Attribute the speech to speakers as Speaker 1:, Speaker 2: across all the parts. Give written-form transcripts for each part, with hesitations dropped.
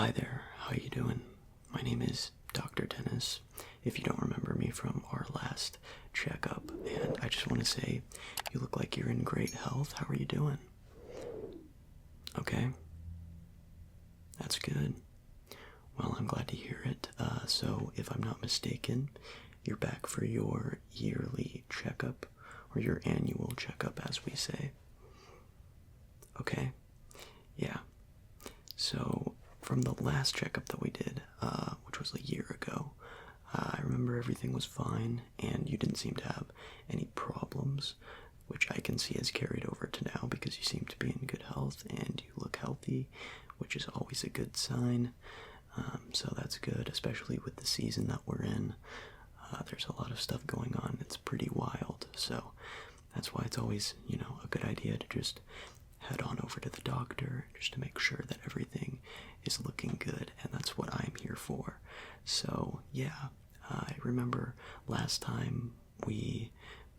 Speaker 1: Hi there, how you doing? My name is Dr. Dennis, if you don't remember me from our last checkup, and I just want to say you look like you're in great health. How are you doing? Okay, that's good. Well, I'm glad to hear it. So if I'm not mistaken, you're back for your yearly checkup, or your annual checkup as we say. Okay, yeah. So from the last checkup that we did, which was a year ago, I remember everything was fine and you didn't seem to have any problems, which I can see has carried over to now because you seem to be in good health and you look healthy, which is always a good sign. So that's good, especially with the season that we're in. There's a lot of stuff going on. It's pretty wild. So that's why it's always, a good idea to just head on over to the doctor just to make sure that everything is looking good, and that's what I'm here for. So yeah, I remember last time we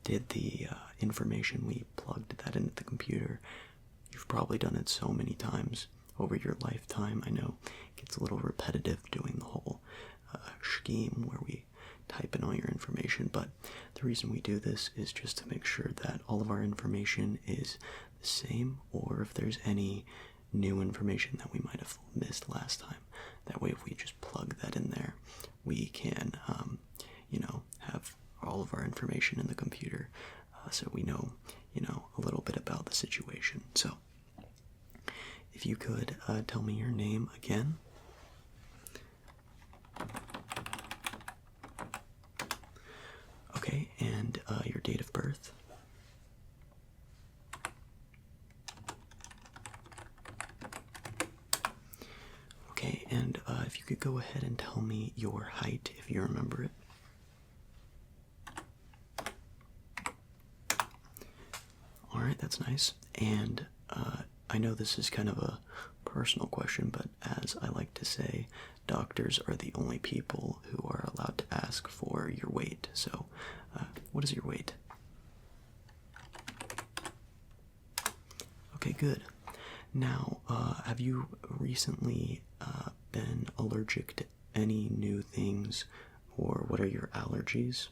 Speaker 1: did the information, we plugged that into the computer. You've probably done it so many times over your lifetime. I know it gets a little repetitive doing the whole scheme where we type in all your information, but the reason we do this is just to make sure that all of our information is the same, or if there's any new information that we might have missed last time. That way, if we just plug that in there, we can, have all of our information in the computer, so we know, a little bit about the situation. So, if you could tell me your name again. Okay, and your date of birth. Okay, and if you could go ahead and tell me your height, if you remember it. Alright, that's nice. And I know this is kind of a personal question, but as I like to say, doctors are the only people who are allowed to ask for your weight. So, what is your weight? Okay, good. Now, have you recently been allergic to any new things, or what are your allergies?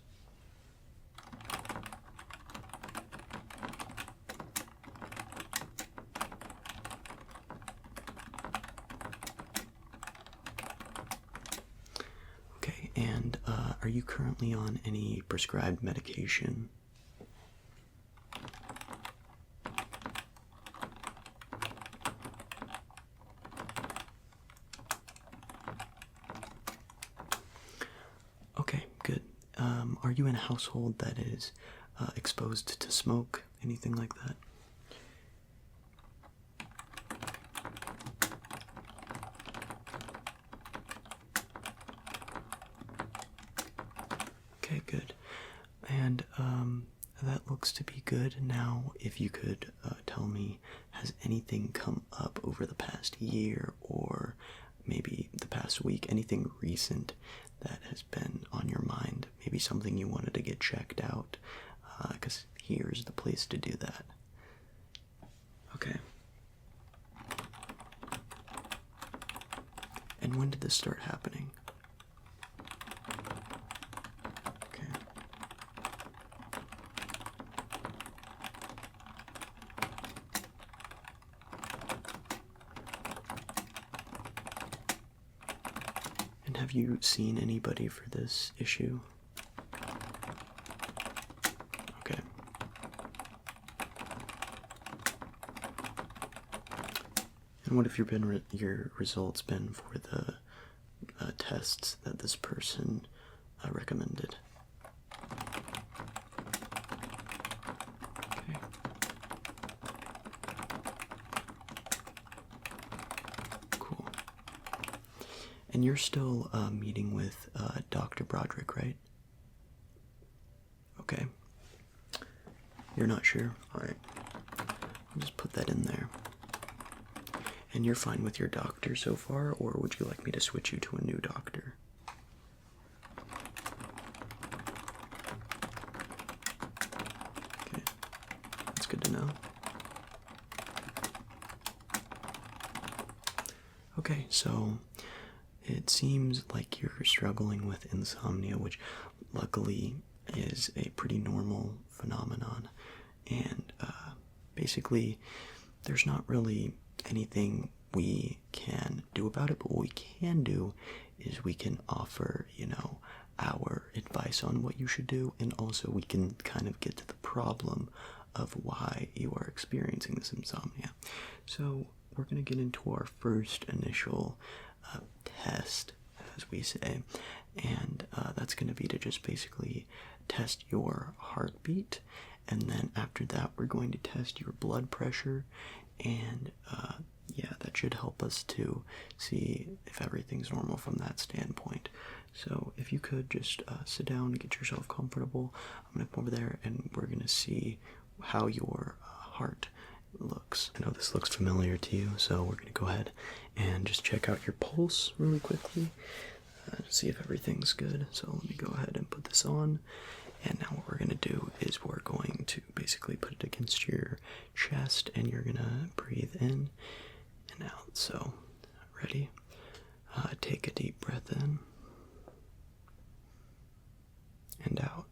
Speaker 1: Okay, and are you currently on any prescribed medication? Okay, good. Are you in a household that is exposed to smoke? Anything like that? Okay, good. And that looks to be good. Now, if you could tell me, has anything come up over the past year or maybe the past week, anything recent that has been on your mind? Maybe something you wanted to get checked out, because here's the place to do that. Okay. And when did this start happening? Okay. And have you seen anybody for this issue? Okay. And what have your results been for the tests that this person recommended? Okay. Cool. And you're still meeting with Dr. Broderick, right? Okay. You're not sure? Alright. I'll just put that in there. And you're fine with your doctor so far, or would you like me to switch you to a new doctor? Okay. That's good to know. Okay, so it seems like you're struggling with insomnia, which luckily is a pretty normal phenomenon. And basically, there's not really anything we can do about it, but what we can do is we can offer, our advice on what you should do, and also we can kind of get to the problem of why you are experiencing this insomnia. So we're going to get into our first initial test, as we say, and that's going to be to just basically test your heartbeat, and then after that we're going to test your blood pressure, and yeah, that should help us to see if everything's normal from that standpoint. So if you could just sit down and get yourself comfortable, I'm going to come over there and we're going to see how your heart looks. I know this looks familiar to you, so we're going to go ahead and just check out your pulse really quickly to see if everything's good. So let me go ahead and put this on. And now what we're going to do is we're going to basically put it against your chest, and you're going to breathe in and out. So, ready? Take a deep breath in and out.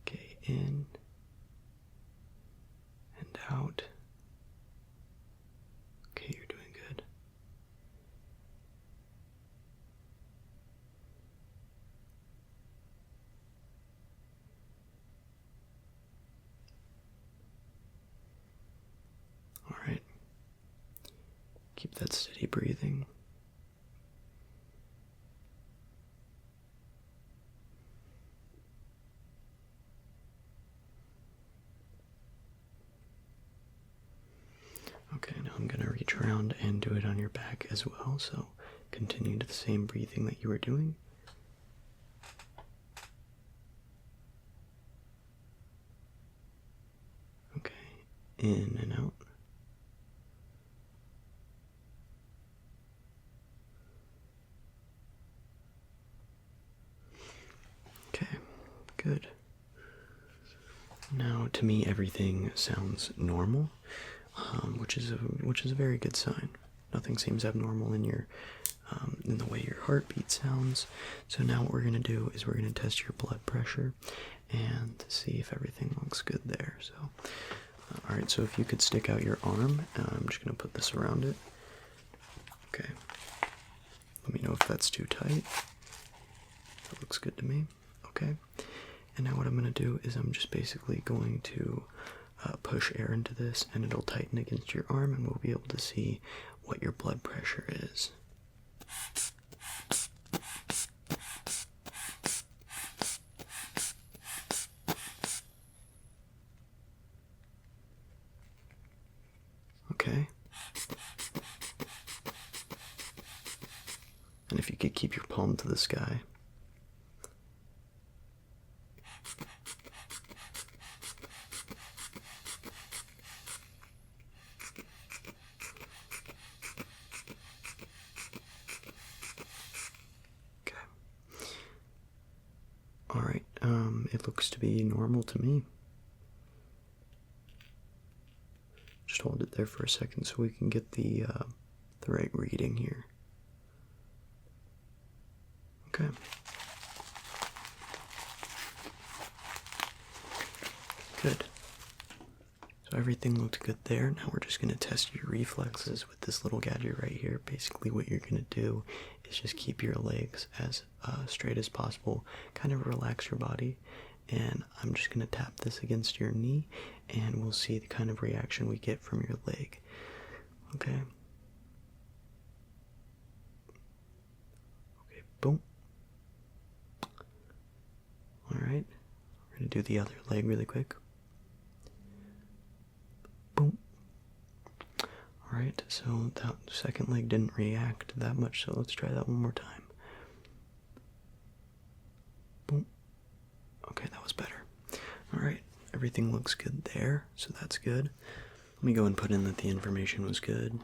Speaker 1: Okay, in and out. Okay, you're doing good. All right. Keep that steady breathing. Okay, now I'm going to reach around and do it on your back as well, so continue to the same breathing that you were doing. Okay, in and out. Okay, good. Now, to me, everything sounds normal. Which is a very good sign. Nothing seems abnormal in your in the way your heartbeat sounds. So now what we're gonna do is we're gonna test your blood pressure and see if everything looks good there. So, all right. So if you could stick out your arm, I'm just gonna put this around it. Okay. Let me know if that's too tight. That looks good to me. Okay. And now what I'm gonna do is I'm just basically going to push air into this, and it'll tighten against your arm, and we'll be able to see what your blood pressure is. Okay. And if you could keep your palm to the sky. Alright, it looks to be normal to me. Just hold it there for a second so we can get the right reading here. Okay. Good. So everything looked good there. Now we're just going to test your reflexes with this little gadget right here. Basically what you're going to do is just keep your legs as straight as possible. Kind of relax your body. And I'm just going to tap this against your knee, and we'll see the kind of reaction we get from your leg. Okay. Okay, boom. Alright. We're going to do the other leg really quick. Boom. Alright, so that second leg didn't react that much, so let's try that one more time. Boom. Okay, that was better. Alright, everything looks good there, so that's good. Let me go and put in that the information was good.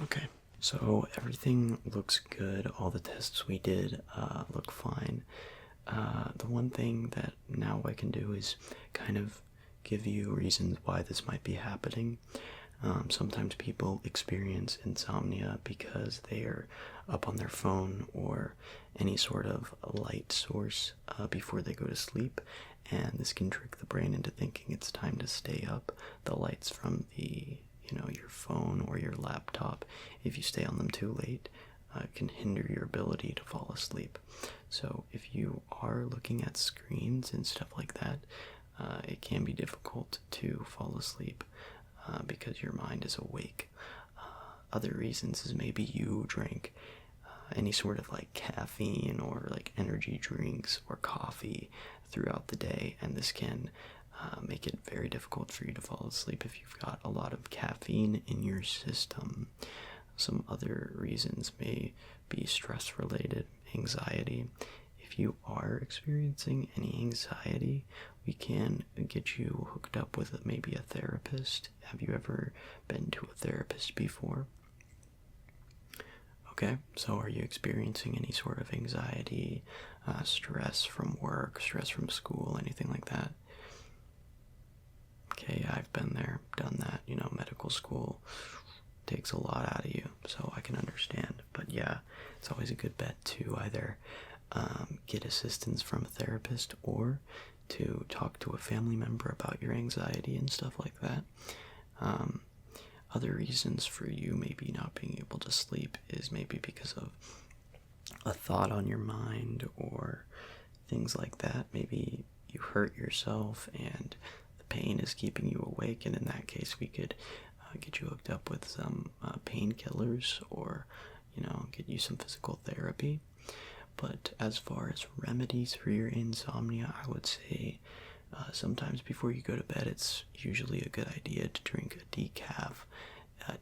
Speaker 1: Okay, so everything looks good. All the tests we did look fine. The one thing that now I can do is kind of give you reasons why this might be happening. Sometimes people experience insomnia because they are up on their phone or any sort of light source before they go to sleep, and this can trick the brain into thinking it's time to stay up. The lights from your phone or your laptop, if you stay on them too late, can hinder your ability to fall asleep. So if you are looking at screens and stuff like that, it can be difficult to fall asleep because your mind is awake. Other reasons is maybe you drank any sort of like caffeine or like energy drinks or coffee throughout the day, and this can make it very difficult for you to fall asleep if you've got a lot of caffeine in your system. Some other reasons may be stress related, anxiety. If you are experiencing any anxiety, we can get you hooked up with maybe a therapist. Have you ever been to a therapist before? Okay, so are you experiencing any sort of anxiety, stress from work, stress from school, anything like that? Okay, I've been there, done that. Medical school takes a lot out of you, so I can understand. But yeah, it's always a good bet to either get assistance from a therapist or to talk to a family member about your anxiety and stuff like that. Other reasons for you maybe not being able to sleep is maybe because of a thought on your mind or things like that. Maybe you hurt yourself and the pain is keeping you awake, and in that case we could get you hooked up with some painkillers or get you some physical therapy. But as far as remedies for your insomnia, I would say sometimes before you go to bed, it's usually a good idea to drink a decaf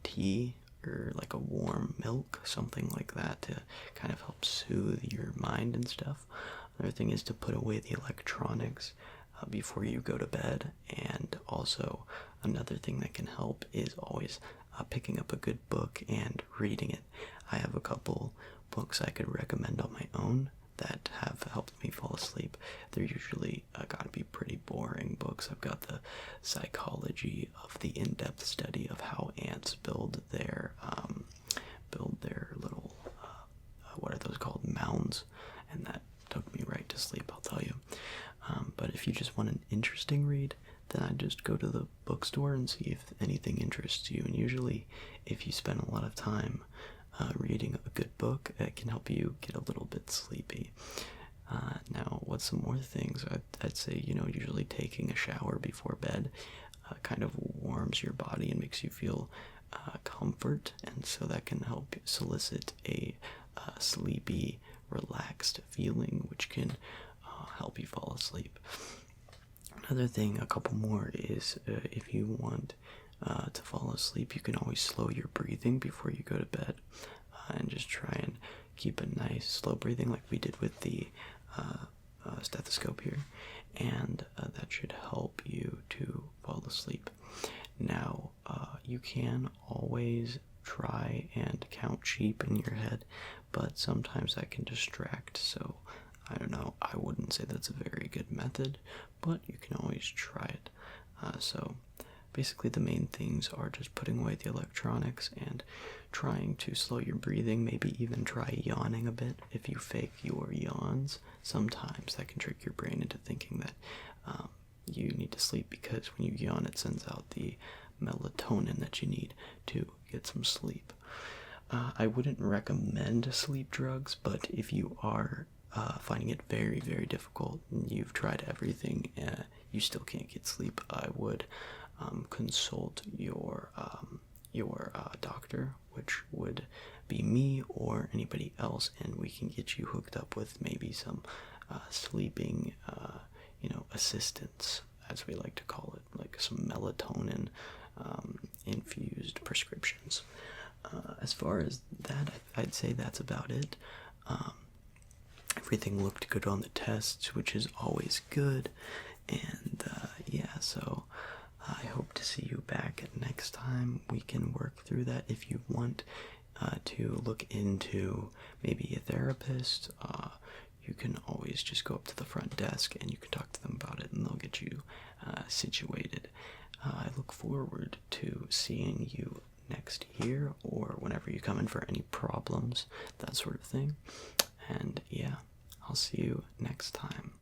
Speaker 1: tea or like a warm milk, something like that, to kind of help soothe your mind and stuff. Another thing is to put away the electronics before you go to bed, and also another thing that can help is always picking up a good book and reading it. I have a couple books I could recommend on my own that have helped me fall asleep. They're usually gotta be pretty boring books. I've got the psychology of the in-depth study of how ants build their little what are those called, mounds, and that took me right to sleep, I'll tell you. But if you just want an interesting read, then I'd just go to the bookstore and see if anything interests you. And usually if you spend a lot of time reading a good book, it can help you get a little bit sleepy. Now, what's some more things? I'd say, usually taking a shower before bed kind of warms your body and makes you feel comfort, and so that can help solicit a sleepy, relaxed feeling, which can help you fall asleep. Another thing, a couple more, is if you want to fall asleep, you can always slow your breathing before you go to bed, and just try and keep a nice slow breathing like we did with the stethoscope here, and that should help you to fall asleep. Now, you can always try and count sheep in your head, but sometimes that can distract, so I don't know, I wouldn't say that's a very good method, but you can always try it. So basically the main things are just putting away the electronics and trying to slow your breathing, maybe even try yawning a bit. If you fake your yawns, sometimes that can trick your brain into thinking that you need to sleep, because when you yawn it sends out the melatonin that you need to get some sleep. I wouldn't recommend sleep drugs, but if you are finding it very, very difficult and you've tried everything and you still can't get sleep, I would consult your doctor, which would be me or anybody else, and we can get you hooked up with maybe some sleeping assistance, as we like to call it, like some melatonin infused prescriptions. As far as that, I'd say that's about it. Everything looked good on the tests, which is always good, and yeah, so I hope to see you back next next time we can work through that. If you want to look into maybe a therapist, you can always just go up to the front desk and you can talk to them about it, and they'll get you situated. I look forward to seeing you next year or whenever you come in for any problems, that sort of thing. And yeah, I'll see you next time.